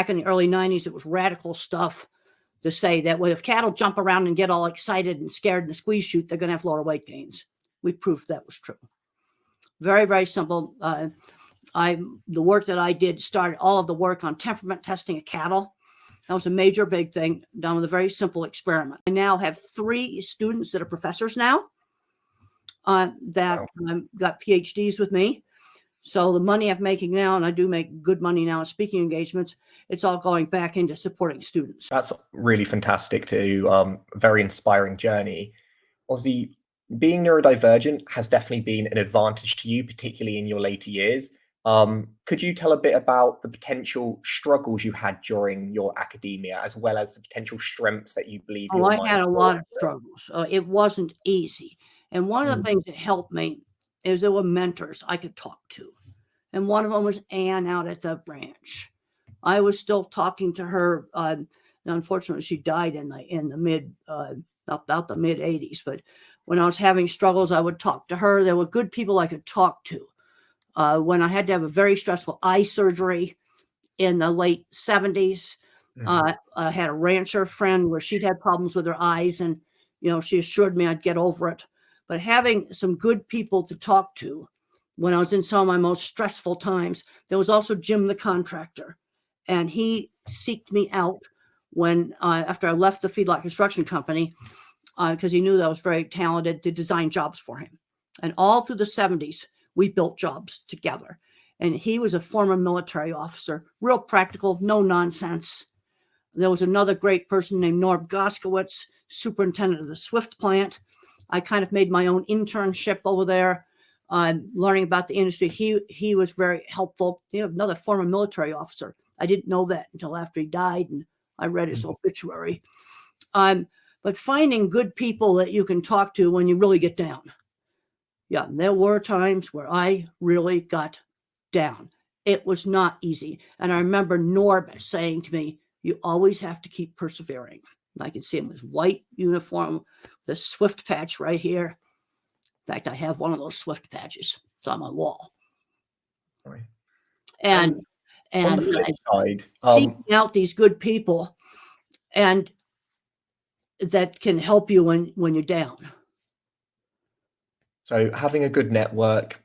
back in the early 90s, it was radical stuff to say that if cattle jump around and get all excited and scared in the squeeze chute, they're going to have lower weight gains. We proved that was true. Very, very simple. The work that I did started all of the work on temperament testing of cattle. That was a major big thing done with a very simple experiment. I now have 3 students that are professors now that got PhDs with me. So the money I'm making now, and I do make good money now in speaking engagements, it's all going back into supporting students. That's really fantastic too. Very inspiring journey. Obviously, being neurodivergent has definitely been an advantage to you, particularly in your later years. Could you tell a bit about the potential struggles you had during your academia, as well as the potential strengths that you believe you I had a lot of struggles. It wasn't easy. And one of the things that helped me is there were mentors I could talk to. And one of them was Ann out at the ranch. I was still talking to her. Unfortunately, she died in the mid about the mid 80s. But when I was having struggles, I would talk to her. There were good people I could talk to. When I had to have a very stressful eye surgery in the late 70s, I had a rancher friend where she'd had problems with her eyes, and she assured me I'd get over it. But having some good people to talk to when I was in some of my most stressful times, there was also Jim the contractor, and he seeked me out when after I left the feedlot construction company because he knew that I was very talented to design jobs for him. And all through the 70s, we built jobs together. And he was a former military officer, real practical, no nonsense. There was another great person named Norb Goskowitz, superintendent of the Swift plant. I kind of made my own internship over there, learning about the industry. He was very helpful. Another former military officer. I didn't know that until after he died, and I read his obituary. But finding good people that you can talk to when you really get down. Yeah, there were times where I really got down. It was not easy. And I remember Norb saying to me, you always have to keep persevering. And I can see him in his white uniform, the Swift patch right here. In fact, I have one of those Swift patches. It's on my wall. Right. And on the flip side, seeking out these good people and that can help you when you're down. So having a good network,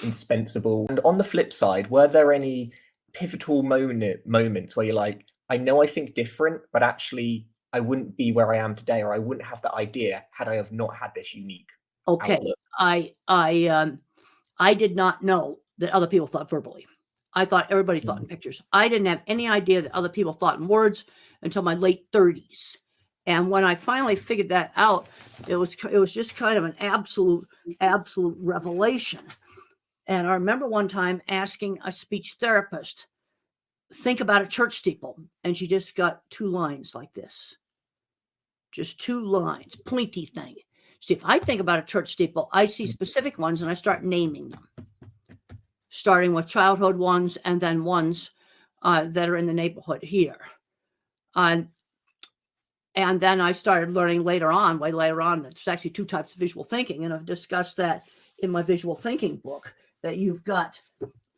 indispensable. And on the flip side, were there any pivotal moments where you're like, I know I think different, but actually I wouldn't be where I am today, or I wouldn't have the idea had I have not had this unique outlook? I did not know that other people thought verbally. I thought everybody thought in pictures. I didn't have any idea that other people thought in words until my late 30s. And when I finally figured that out, it was just kind of an absolute revelation. And I remember one time asking a speech therapist, think about a church steeple. And she just got 2 lines like this. Just 2 lines, pointy thing. See, if I think about a church steeple, I see specific ones and I start naming them, starting with childhood ones and then ones that are in the neighborhood here. And then I started learning way later on, that there's actually 2 types of visual thinking. And I've discussed that in my visual thinking book that you've got.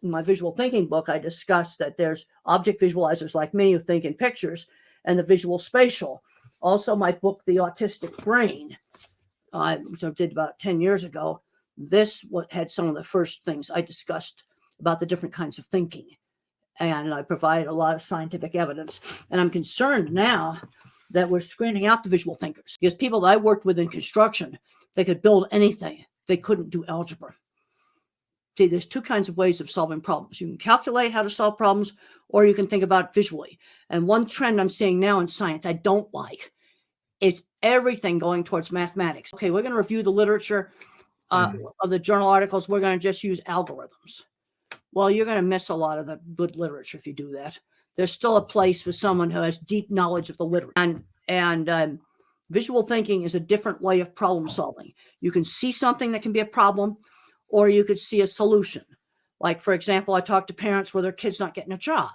In my visual thinking book, I discussed that there's object visualizers like me who think in pictures and the visual spatial. Also, my book, The Autistic Brain, which I did about 10 years ago, this had some of the first things I discussed about the different kinds of thinking. And I provided a lot of scientific evidence. And I'm concerned now that we're screening out the visual thinkers, because people that I worked with in construction, they could build anything. They couldn't do algebra. See, there's 2 kinds of ways of solving problems. You can calculate how to solve problems, or you can think about it visually. And one trend I'm seeing now in science I don't like is everything going towards mathematics. Okay, we're going to review the literature of the journal articles. We're going to just use algorithms. Well, you're going to miss a lot of the good literature if you do that. There's still a place for someone who has deep knowledge of the literature. And visual thinking is a different way of problem solving. You can see something that can be a problem, or you could see a solution. Like, for example, I talked to parents where their kid's not getting a job.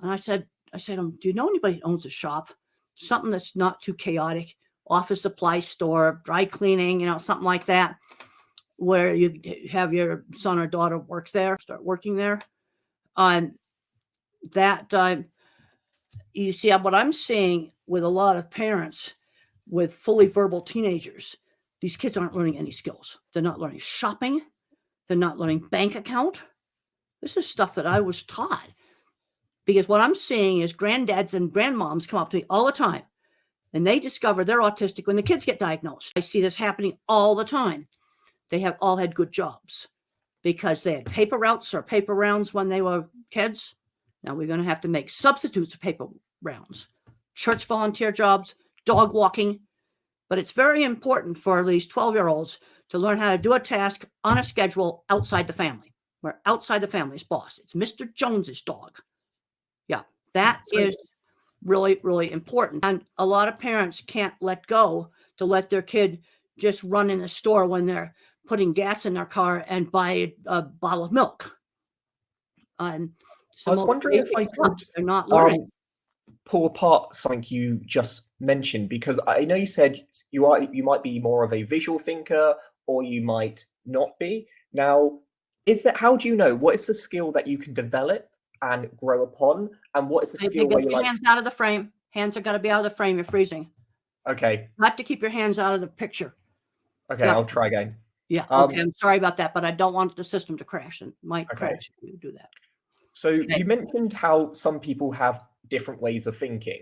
And I said, do you know anybody who owns a shop? Something that's not too chaotic, office supply store, dry cleaning, something like that, where you have your son or daughter start working there. you see, what I'm seeing with a lot of parents with fully verbal teenagers, these kids aren't learning any skills. They're not learning shopping. They're not learning bank account. This is stuff that I was taught. Because what I'm seeing is granddads and grandmoms come up to me all the time, and they discover they're autistic when the kids get diagnosed. I see this happening all the time. They have all had good jobs because they had paper routes or paper rounds when they were kids. Now we're going to have to make substitutes for paper rounds, church volunteer jobs, dog walking. But it's very important for these 12-year-olds to learn how to do a task on a schedule outside the family. We're outside the family's boss. It's Mr. Jones's dog. Yeah, that is really, really important. And a lot of parents can't let go to let their kid just run in the store when they're putting gas in their car and buy a bottle of milk. I was wondering if I could they're not learning. pull apart something you just mentioned, because I know you said you might be more of a visual thinker, or you might not be. Now, how do you know what is the skill that you can develop and grow upon, and what is the skill where you're like, hands out of the frame? Hands are got to be out of the frame. You're freezing. Okay. You have to keep your hands out of the picture. Okay, yeah. I'll try again. Yeah. Okay. I'm sorry about that, but I don't want the system to crash. It might crash if you do that. So you mentioned how some people have different ways of thinking,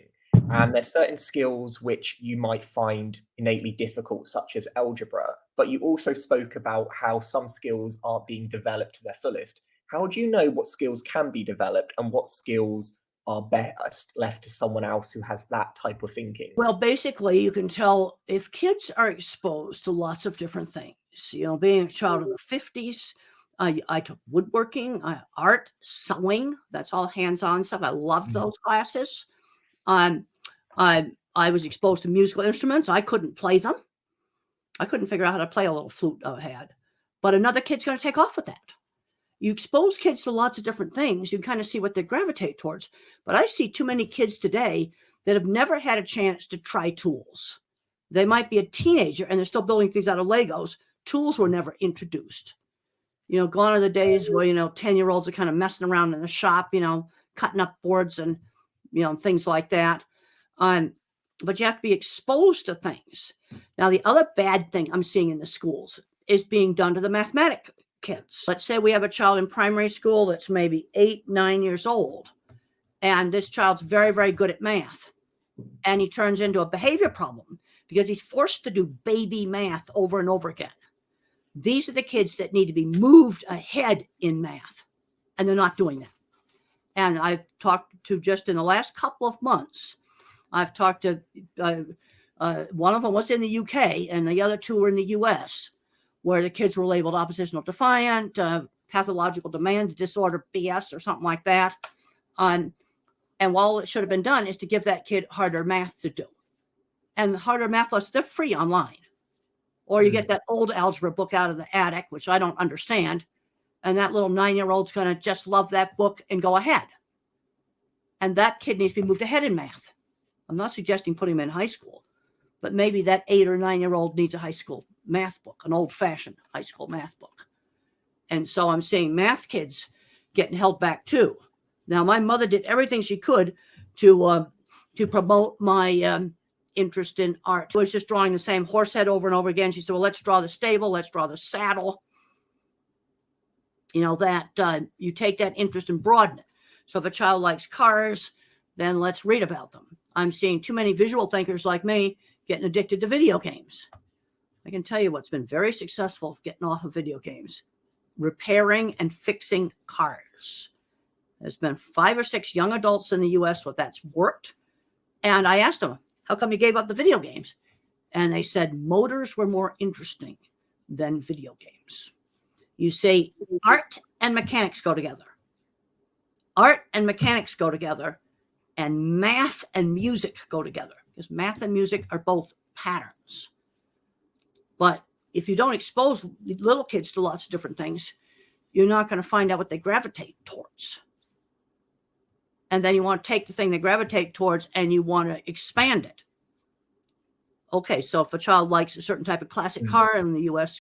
and there's certain skills which you might find innately difficult, such as algebra, but you also spoke about how some skills aren't being developed to their fullest. How do you know what skills can be developed and what skills are best left to someone else who has that type of thinking? Well, basically, you can tell if kids are exposed to lots of different things. Being a child of the 50s, I took woodworking, art, sewing. That's all hands-on stuff. I loved those classes. I was exposed to musical instruments. I couldn't play them. I couldn't figure out how to play a little flute I had. But another kid's going to take off with that. You expose kids to lots of different things, you kind of see what they gravitate towards. But I see too many kids today that have never had a chance to try tools. They might be a teenager and they're still building things out of Legos. Tools were never introduced. Gone are the days where, 10-year-olds are kind of messing around in the shop, cutting up boards and, things like that. But you have to be exposed to things. Now, the other bad thing I'm seeing in the schools is being done to the mathematics kids. Let's say we have a child in primary school that's maybe 8, 9 years old, and this child's very, very good at math. And he turns into a behavior problem because he's forced to do baby math over and over again. These are the kids that need to be moved ahead in math, and they're not doing that. And I've talked to, just in the last couple of months, I've talked to, one of them was in the UK and the other two were in the US, where the kids were labeled oppositional defiant, pathological demand disorder, BS, or something like that. And all it should have been done is to give that kid harder math to do. And the harder math lessons, they're free online. Or you get that old algebra book out of the attic, which I don't understand. And that little 9-year-old's going to just love that book and go ahead. And that kid needs to be moved ahead in math. I'm not suggesting putting him in high school, but maybe that 8 or 9-year-old needs a high school math book, an old-fashioned high school math book. And so I'm seeing math kids getting held back too. Now, my mother did everything she could to promote my interest in art. She was just drawing the same horse head over and over again. She said, well, let's draw the stable, let's draw the saddle. You take that interest and broaden it. So if a child likes cars, then let's read about them. I'm seeing too many visual thinkers like me getting addicted to video games. I can tell you what's been very successful getting off of video games: repairing and fixing cars. There's been 5 or 6 young adults in the US where that's worked. And I asked them, how come you gave up the video games? And they said motors were more interesting than video games. You say art and mechanics go together. Art and mechanics go together, and math and music go together, because math and music are both patterns. But if you don't expose little kids to lots of different things, you're not going to find out what they gravitate towards. And then you want to take the thing they gravitate towards and you want to expand it. Okay, so if a child likes a certain type of classic car in the US,